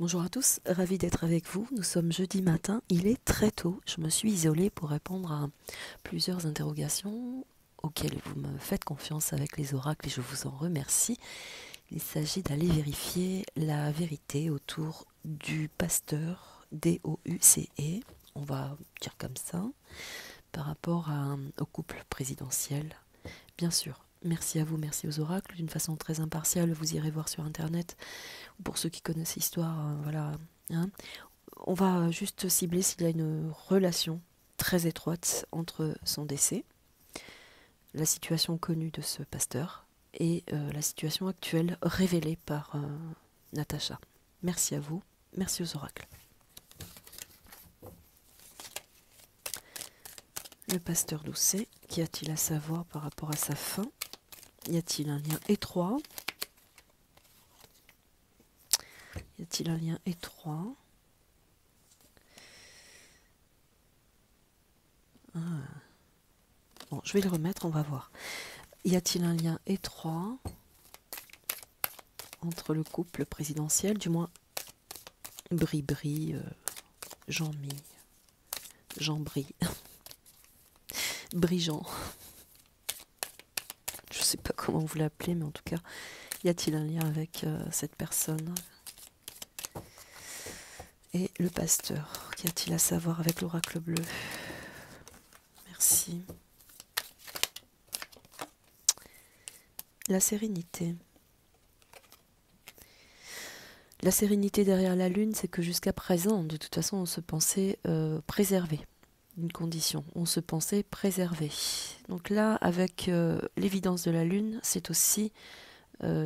Bonjour à tous, ravi d'être avec vous. Nous sommes jeudi matin, il est très tôt. Je me suis isolée pour répondre à plusieurs interrogations auxquelles vous me faites confiance avec les oracles et je vous en remercie. Il s'agit d'aller vérifier la vérité autour du pasteur DOUCE, on va dire comme ça, par rapport au couple présidentiel. Bien sûr, merci à vous, merci aux oracles. D'une façon très impartiale, vous irez voir sur internet. Pour ceux qui connaissent l'histoire, voilà. Hein. On va juste cibler s'il y a une relation très étroite entre son décès, la situation connue de ce pasteur et la situation actuelle révélée par Natacha. Merci à vous, merci aux oracles. Le pasteur Doucet, qu'y a-t-il à savoir par rapport à sa fin? Y a-t-il un lien étroit? Y a-t-il un lien étroit? Bon, je vais le remettre, on va voir. Y a-t-il un lien étroit entre le couple présidentiel, du moins Brie-Brie, Jean-Mi, Jean-Brie, Brie-Jean. Je ne sais pas comment vous l'appelez, mais en tout cas, y a-t-il un lien avec cette personne? Et le pasteur, qu'y a-t-il à savoir avec l'oracle bleu? Merci. La sérénité. La sérénité derrière la lune, c'est que jusqu'à présent, de toute façon, on se pensait préservé d'une condition. On se pensait préservé. Donc là, avec l'évidence de la lune, c'est aussi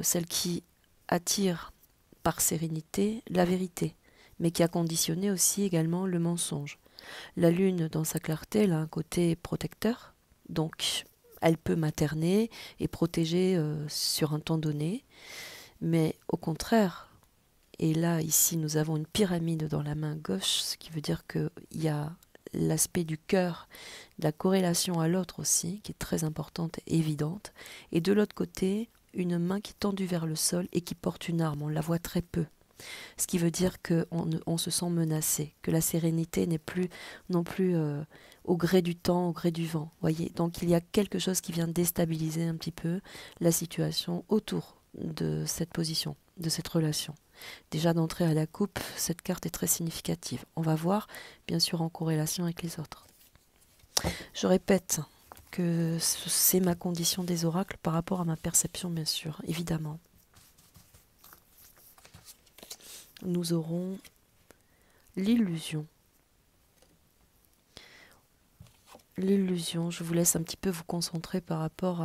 celle qui attire par sérénité la vérité, mais qui a conditionné aussi également le mensonge. La lune, dans sa clarté, elle a un côté protecteur, donc elle peut materner et protéger sur un temps donné, mais au contraire, et là, ici, nous avons une pyramide dans la main gauche, ce qui veut dire qu'il y a l'aspect du cœur, de la corrélation à l'autre aussi, qui est très importante et évidente. Et de l'autre côté, une main qui est tendue vers le sol et qui porte une arme. On la voit très peu. Ce qui veut dire qu'on se sent menacé, que la sérénité n'est plus non plus au gré du temps, au gré du vent. Voyez, donc il y a quelque chose qui vient déstabiliser un petit peu la situation autour de cette position, de cette relation. Déjà d'entrer à la coupe, cette carte est très significative. On va voir, bien sûr, en corrélation avec les autres. Je répète que c'est ma condition des oracles par rapport à ma perception, bien sûr, évidemment. Nous aurons l'illusion. L'illusion, je vous laisse un petit peu vous concentrer par rapport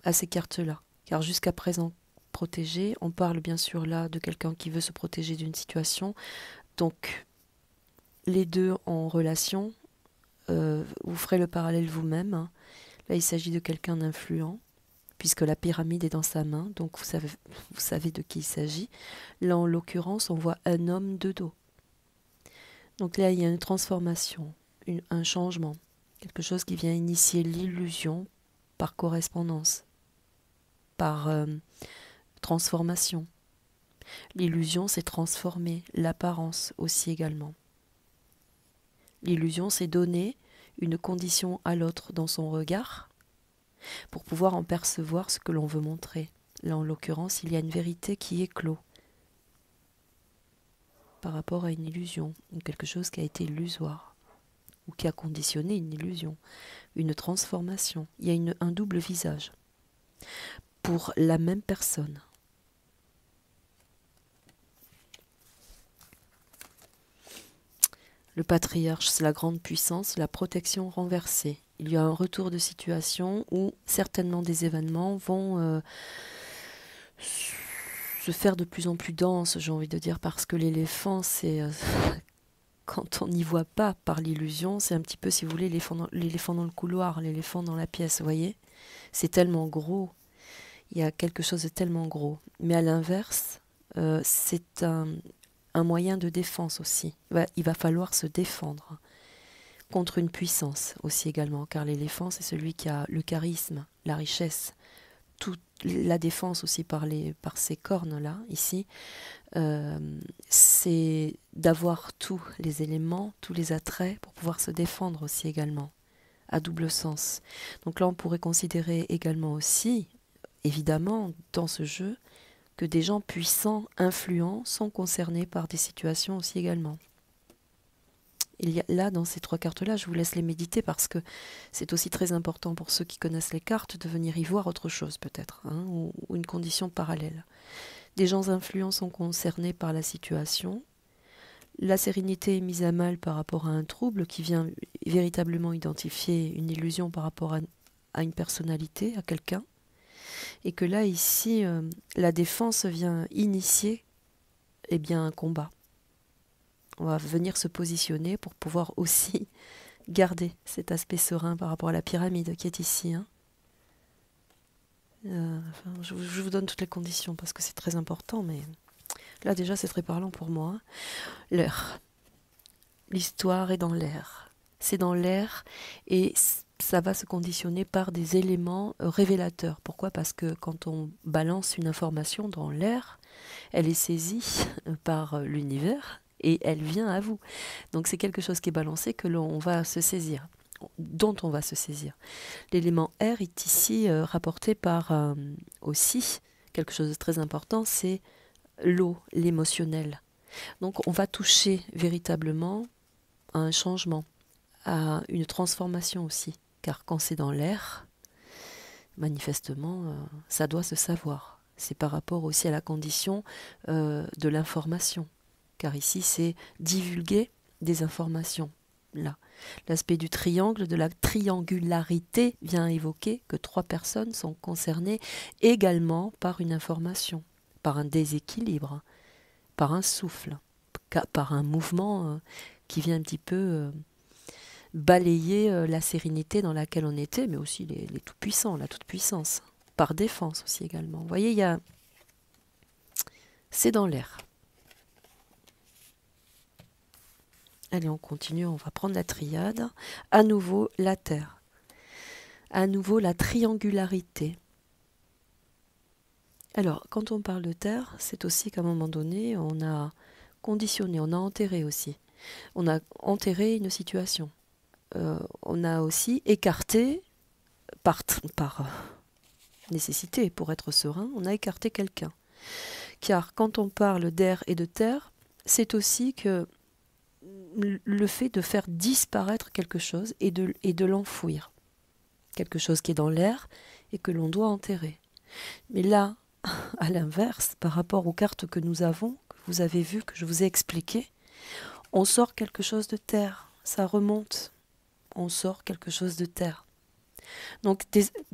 à ces cartes-là. Car jusqu'à présent, protégé, on parle bien sûr là de quelqu'un qui veut se protéger d'une situation. Donc, les deux en relation, vous ferez le parallèle vous-même. Hein. Là, il s'agit de quelqu'un d'influent, puisque la pyramide est dans sa main, donc vous savez de qui il s'agit. Là, en l'occurrence, on voit un homme de dos. Donc là, il y a une transformation, un changement, quelque chose qui vient initier l'illusion par correspondance, par transformation. L'illusion, c'est transformer, l'apparence aussi également. L'illusion, c'est donner une condition à l'autre dans son regard pour pouvoir en percevoir ce que l'on veut montrer. Là, en l'occurrence, il y a une vérité qui éclot par rapport à une illusion, quelque chose qui a été illusoire ou qui a conditionné une illusion, une transformation. Il y a un double visage pour la même personne. Le patriarche, c'est la grande puissance, la protection renversée. Il y a un retour de situation où certainement des événements vont se faire de plus en plus denses, j'ai envie de dire, parce que l'éléphant, c'est... quand on n'y voit pas par l'illusion, c'est un petit peu, si vous voulez, l'éléphant dans le couloir, l'éléphant dans la pièce, vous voyez? C'est tellement gros. Il y a quelque chose de tellement gros. Mais à l'inverse, c'est un moyen de défense aussi. Il va falloir se défendre contre une puissance aussi également, car l'éléphant, c'est celui qui a le charisme, la richesse, toute la défense aussi par ces cornes-là, ici, c'est d'avoir tous les éléments, tous les attraits pour pouvoir se défendre aussi également, à double sens. Donc là, on pourrait considérer également aussi, évidemment, dans ce jeu, que des gens puissants, influents, sont concernés par des situations aussi également. Il y a, là, dans ces 3 cartes-là, je vous laisse les méditer parce que c'est aussi très important pour ceux qui connaissent les cartes de venir y voir autre chose peut-être, hein, ou une condition parallèle. Des gens influents sont concernés par la situation. La sérénité est mise à mal par rapport à un trouble qui vient véritablement identifier une illusion par rapport à une personnalité, à quelqu'un. Et que là, ici, la défense vient initier un combat. On va venir se positionner pour pouvoir aussi garder cet aspect serein par rapport à la pyramide qui est ici. Hein. Je vous donne toutes les conditions parce que c'est très important, mais là déjà c'est très parlant pour moi. L'air. L'histoire est dans l'air. C'est dans l'air et ça va se conditionner par des éléments révélateurs. Pourquoi ? Parce que quand on balance une information dans l'air, elle est saisie par l'univers et elle vient à vous. Donc c'est quelque chose qui est balancé que l'on va se saisir, dont on va se saisir. L'élément air est ici rapporté par aussi quelque chose de très important, c'est l'eau, l'émotionnel. Donc on va toucher véritablement à un changement, à une transformation aussi. Car quand c'est dans l'air, manifestement, ça doit se savoir. C'est par rapport aussi à la condition de l'information. Car ici, c'est divulguer des informations. Là, l'aspect du triangle, de la triangularité vient évoquer que 3 personnes sont concernées également par une information, par un déséquilibre, par un souffle, par un mouvement qui vient un petit peu balayer la sérénité dans laquelle on était, mais aussi les tout-puissants, la toute-puissance, par défense aussi également. Vous voyez, c'est dans l'air. Allez, on continue, on va prendre la triade. À nouveau, la terre. À nouveau, la triangularité. Alors, quand on parle de terre, c'est aussi qu'à un moment donné, on a conditionné, on a enterré aussi. On a enterré une situation. On a aussi écarté, par nécessité, pour être serein, on a écarté quelqu'un. Car quand on parle d'air et de terre, c'est aussi que le fait de faire disparaître quelque chose et de l'enfouir. Quelque chose qui est dans l'air et que l'on doit enterrer. Mais là, à l'inverse, par rapport aux cartes que nous avons, que vous avez vues, que je vous ai expliquées, on sort quelque chose de terre. Ça remonte. On sort quelque chose de terre. Donc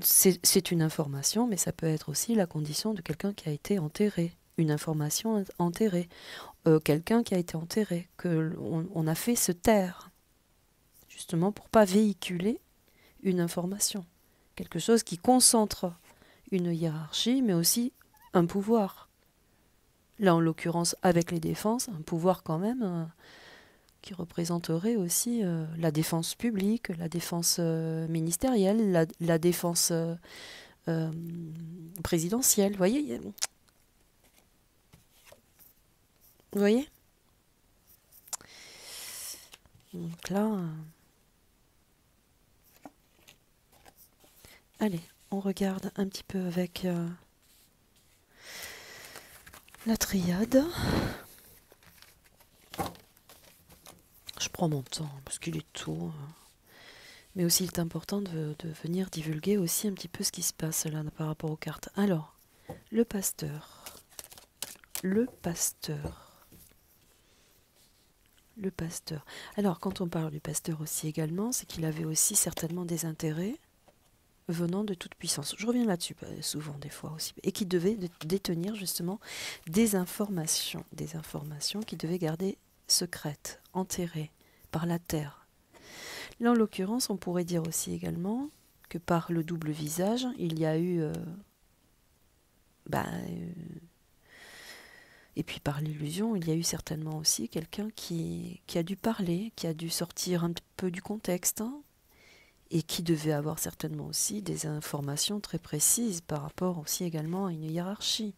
c'est une information, mais ça peut être aussi la condition de quelqu'un qui a été enterré. Une information enterrée. Quelqu'un qui a été enterré, qu'on a fait se taire, justement pour ne pas véhiculer une information. Quelque chose qui concentre une hiérarchie, mais aussi un pouvoir. Là, en l'occurrence, avec les défenses, un pouvoir quand même qui représenterait aussi la défense publique, la défense ministérielle, la défense présidentielle. Vous voyez ? Vous voyez ? Donc là... Allez, on regarde un petit peu avec la triade. Je prends mon temps parce qu'il est tôt. Mais aussi, il est important de venir divulguer aussi un petit peu ce qui se passe là par rapport aux cartes. Alors, le pasteur. Le pasteur. Le pasteur. Alors, quand on parle du pasteur aussi également, c'est qu'il avait aussi certainement des intérêts venant de toute puissance. Je reviens là-dessus souvent des fois aussi. Et qui devait détenir justement des informations qu'il devait garder secrètes, enterrées par la terre. Là, en l'occurrence, on pourrait dire aussi également que par le double visage, il y a eu... et puis par l'illusion, il y a eu certainement aussi quelqu'un qui a dû parler, qui a dû sortir un peu du contexte, hein, et qui devait avoir certainement aussi des informations très précises par rapport aussi également à une hiérarchie.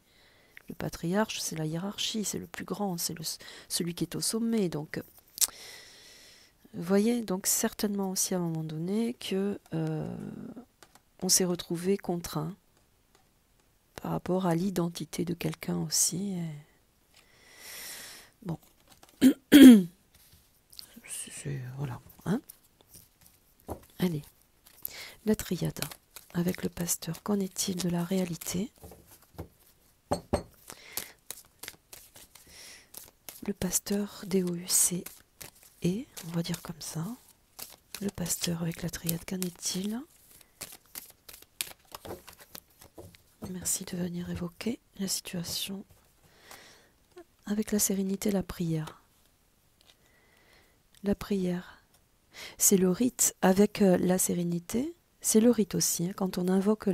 Le patriarche, c'est la hiérarchie, c'est le plus grand, c'est celui qui est au sommet. Donc, vous voyez, donc certainement aussi à un moment donné que on s'est retrouvé contraint par rapport à l'identité de quelqu'un aussi. Bon, voilà. Hein, allez, la triade avec le pasteur. Qu'en est-il de la réalité? Le pasteur DOUC et, on va dire comme ça, le pasteur avec la triade, qu'en est-il? Merci de venir évoquer la situation avec la sérénité, la prière. La prière, c'est le rite avec la sérénité, c'est le rite aussi. Hein, quand on invoque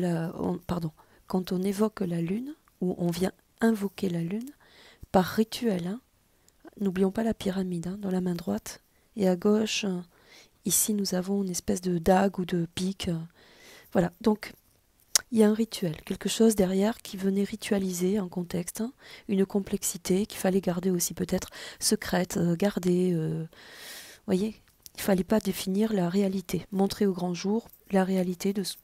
quand on évoque la lune, ou on vient invoquer la lune, par rituel, hein, n'oublions pas la pyramide, hein, dans la main droite, et à gauche, ici nous avons une espèce de dague ou de pique. Voilà, donc il y a un rituel, quelque chose derrière qui venait ritualiser un contexte, hein, une complexité qu'il fallait garder aussi peut-être secrète, garder. Voyez, il fallait pas définir la réalité, montrer au grand jour la réalité de ce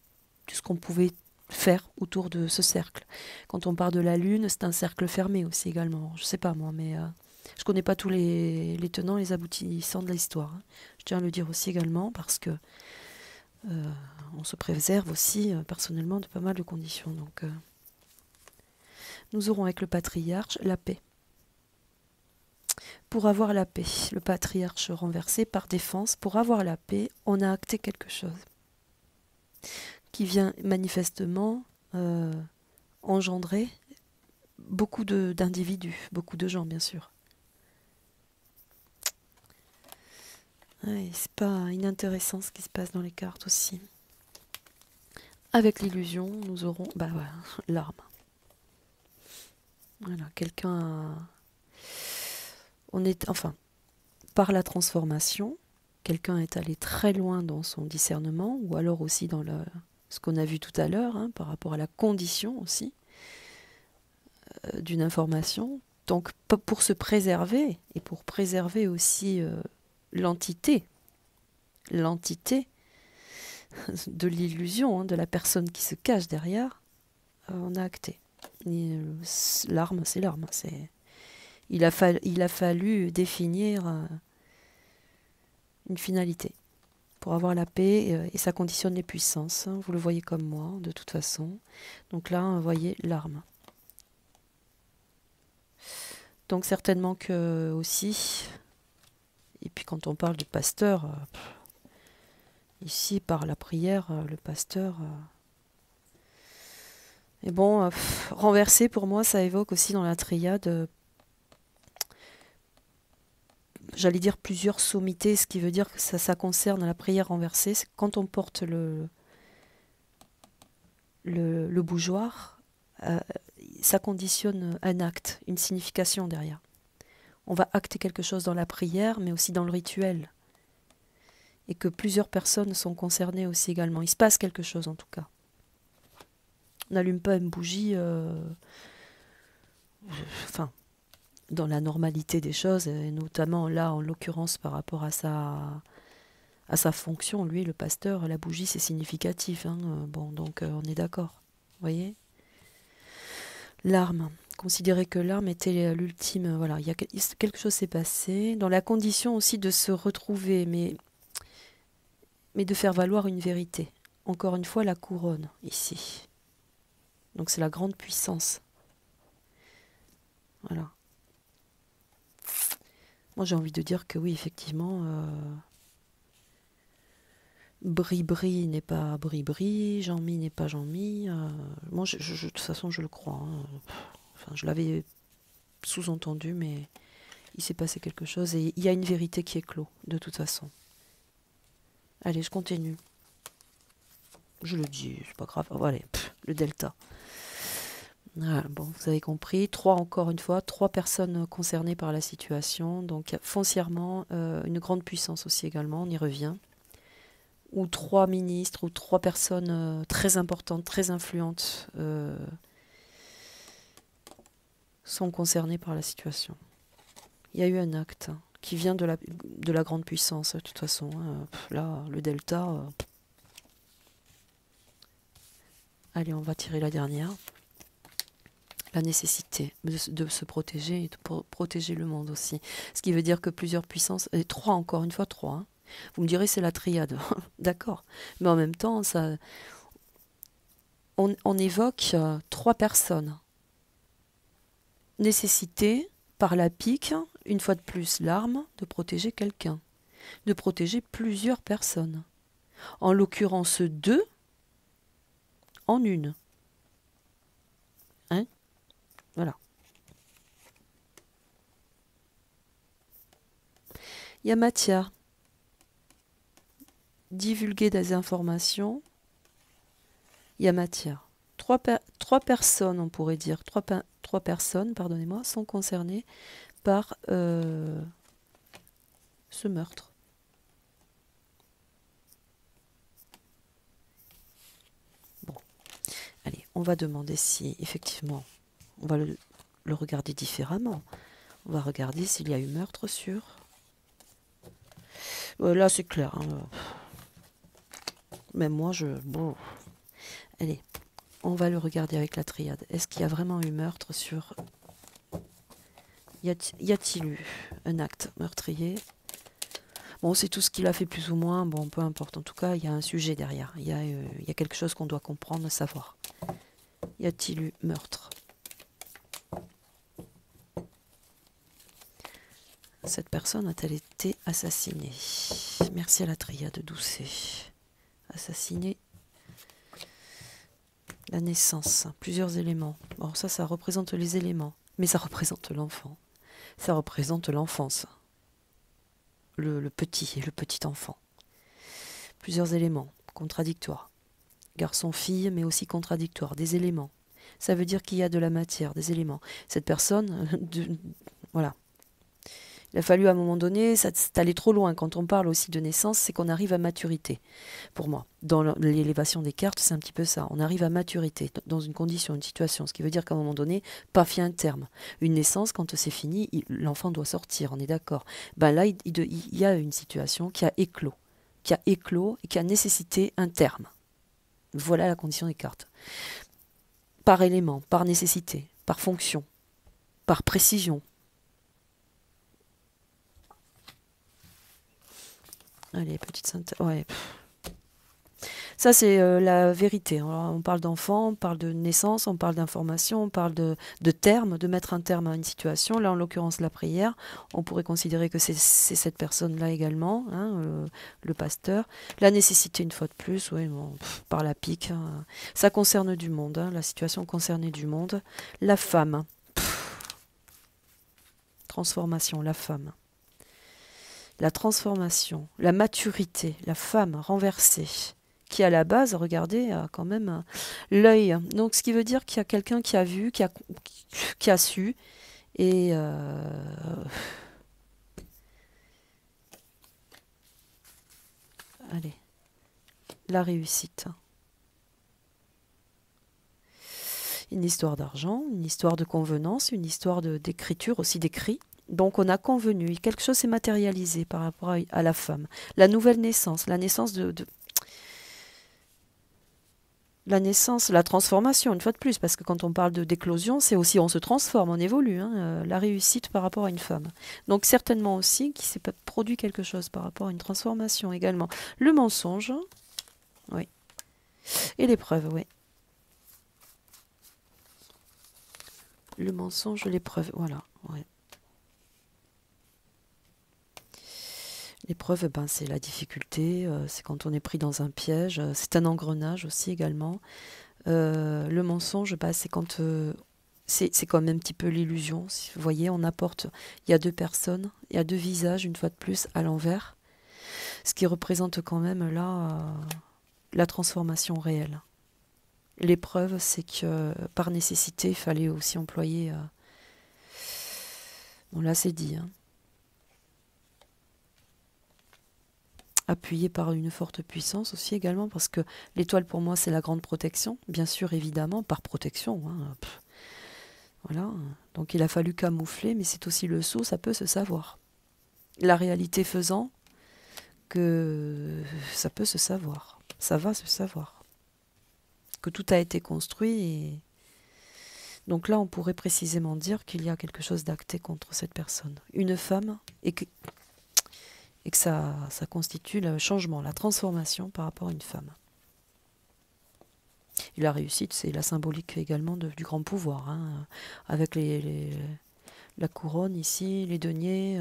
qu'on pouvait faire autour de ce cercle. Quand on parle de la Lune, c'est un cercle fermé aussi également. Je sais pas moi, mais je connais pas tous les tenants et les aboutissants de l'histoire. Hein. Je tiens à le dire aussi également parce que on se préserve aussi personnellement de pas mal de conditions. Donc, nous aurons avec le patriarche la paix. Pour avoir la paix, le patriarche renversé par défense, pour avoir la paix, on a acté quelque chose qui vient manifestement engendrer beaucoup d'individus, beaucoup de gens bien sûr. Ouais, c'est pas inintéressant ce qui se passe dans les cartes aussi. Avec l'illusion, nous aurons voilà, l'arme. Voilà, par la transformation, quelqu'un est allé très loin dans son discernement, ou alors aussi dans ce qu'on a vu tout à l'heure, hein, par rapport à la condition aussi d'une information. Donc pour se préserver, et pour préserver aussi l'entité de l'illusion, hein, de la personne qui se cache derrière, on a acté. L'arme, c'est l'arme. Il a fallu définir une finalité pour avoir la paix, et ça conditionne les puissances. Hein, vous le voyez comme moi, de toute façon. Donc là, vous voyez l'arme. Donc certainement que aussi, et puis quand on parle de pasteur, ici par la prière, le pasteur... Et bon, renverser pour moi, ça évoque aussi dans la triade, j'allais dire plusieurs sommités, ce qui veut dire que ça concerne la prière renversée. C'est quand on porte le bougeoir, ça conditionne un acte, une signification derrière. On va acter quelque chose dans la prière, mais aussi dans le rituel. Et que plusieurs personnes sont concernées aussi également. Il se passe quelque chose en tout cas. On n'allume pas une bougie, dans la normalité des choses, et notamment là, en l'occurrence, par rapport à sa fonction, lui, le pasteur, la bougie, c'est significatif. Hein. Bon, donc on est d'accord. Vous voyez ? L'arme. Considérer que l'arme était l'ultime. Voilà, quelque chose s'est passé. Dans la condition aussi de se retrouver, mais de faire valoir une vérité. Encore une fois, la couronne, ici. Donc c'est la grande puissance. Voilà. Moi j'ai envie de dire que oui, effectivement, Bri-Bri n'est pas Bri-Bri, Jean-Mi n'est pas Jean-Mi. Moi, de toute façon, je le crois. Hein. Enfin, je l'avais sous-entendu, mais il s'est passé quelque chose et il y a une vérité qui est clos, de toute façon. Allez, je continue. Je le dis, c'est pas grave. Oh, allez, le delta. Voilà, bon, vous avez compris. Encore une fois, 3 personnes concernées par la situation. Donc, foncièrement, une grande puissance aussi également, on y revient. ou 3 ministres, ou 3 personnes très importantes, très influentes sont concernées par la situation. Il y a eu un acte qui vient de la grande puissance, de toute façon. Là, le delta... Allez, on va tirer la dernière. La nécessité de se protéger et de protéger le monde aussi. Ce qui veut dire que plusieurs puissances... Et 3, encore une fois, 3. Hein. Vous me direz, c'est la triade. D'accord. Mais en même temps, ça, on évoque 3 personnes. Nécessité, par la pique, une fois de plus, l'arme, de protéger quelqu'un. De protéger plusieurs personnes. En l'occurrence, 2 en une. Hein? Voilà. Il y a matière. Divulguer des informations. Il y a matière. 3 personnes, on pourrait dire, 3 personnes, pardonnez-moi, sont concernées par ce meurtre. Bon, allez, on va demander si, effectivement, on va le regarder différemment. On va regarder s'il y a eu meurtre sur... là, c'est clair. Hein. Même moi, bon. Allez, on va le regarder avec la triade. Est-ce qu'il y a vraiment eu meurtre sur... Y a-t-il eu un acte meurtrier? Bon, c'est tout ce qu'il a fait plus ou moins. Bon, peu importe. En tout cas, il y a un sujet derrière. Il y a quelque chose qu'on doit comprendre, savoir. Y a-t-il eu meurtre? Cette personne a-t-elle été assassinée? Merci à la triade Doucet. Assassinée. La naissance. Plusieurs éléments. Bon, ça représente les éléments. Mais ça représente l'enfant. Ça représente l'enfance. Le petit et le petit enfant. Plusieurs éléments contradictoires. Garçon-fille, mais aussi contradictoires. Des éléments. Ça veut dire qu'il y a de la matière, des éléments. Cette personne, voilà. Il a fallu à un moment donné, c'est allé trop loin. Quand on parle aussi de naissance, c'est qu'on arrive à maturité. Pour moi, dans l'élévation des cartes, c'est un petit peu ça. On arrive à maturité, dans une condition, une situation. Ce qui veut dire qu'à un moment donné, paf, il y a un terme. Une naissance, quand c'est fini, l'enfant doit sortir, on est d'accord. Ben là, il y a une situation qui a éclos et qui a nécessité un terme. Voilà la condition des cartes. Par élément, par nécessité, par fonction, par précision. Allez, petite synthèse. Ouais. Ça, c'est la vérité. Alors, on parle d'enfant, on parle de naissance, on parle d'information, on parle de terme, de mettre un terme à une situation. Là, en l'occurrence, la prière. On pourrait considérer que c'est cette personne-là également, hein, le pasteur. La nécessité, une fois de plus, oui, bon, par la pique. Hein. Ça concerne du monde. Hein, la situation concernait du monde. La femme. Transformation, la femme. La transformation, la maturité, la femme renversée, qui à la base, regardez, a quand même l'œil. Donc ce qui veut dire qu'il y a quelqu'un qui a vu, qui a su, et allez, la réussite. Une histoire d'argent, une histoire de convenance, une histoire d'écriture, aussi d'écrit. Donc on a convenu, quelque chose s'est matérialisé par rapport à la femme. La nouvelle naissance, la naissance la naissance, la transformation, une fois de plus, parce que quand on parle d'éclosion, c'est aussi on se transforme, on évolue, hein, la réussite par rapport à une femme. Donc certainement aussi qu'il s'est produit quelque chose par rapport à une transformation également. Le mensonge, oui. Et l'épreuve, oui. Le mensonge, l'épreuve, voilà, ouais. L'épreuve, ben, c'est la difficulté, c'est quand on est pris dans un piège, c'est un engrenage aussi également. Le mensonge, ben, c'est quand c'est quand même un petit peu l'illusion. Si vous voyez, on apporte, il y a 2 personnes, il y a 2 visages, une fois de plus, à l'envers, ce qui représente quand même là la transformation réelle. L'épreuve, c'est que par nécessité, il fallait aussi employer... bon, là, c'est dit, hein. appuyé par une forte puissance aussi également, parce que l'étoile pour moi c'est la grande protection, bien sûr évidemment, par protection. Hein, voilà. Donc il a fallu camoufler, mais c'est aussi le sceau, ça peut se savoir. La réalité faisant que ça peut se savoir, ça va se savoir, que tout a été construit. Et donc là on pourrait précisément dire qu'il y a quelque chose d'acté contre cette personne, une femme, et que ça constitue le changement, la transformation par rapport à une femme. Et la réussite, c'est la symbolique également du grand pouvoir, hein, avec la couronne ici, les deniers,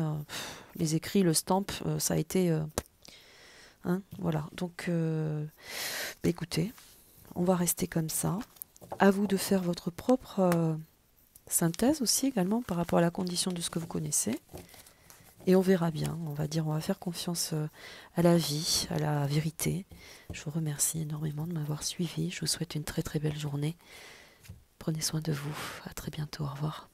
les écrits, le stamp, ça a été... hein, voilà, donc écoutez, on va rester comme ça. À vous de faire votre propre synthèse aussi également par rapport à la condition de ce que vous connaissez. Et on verra bien, on va faire confiance à la vie, à la vérité. Je vous remercie énormément de m'avoir suivi. Je vous souhaite une très très belle journée. Prenez soin de vous. À très bientôt. Au revoir.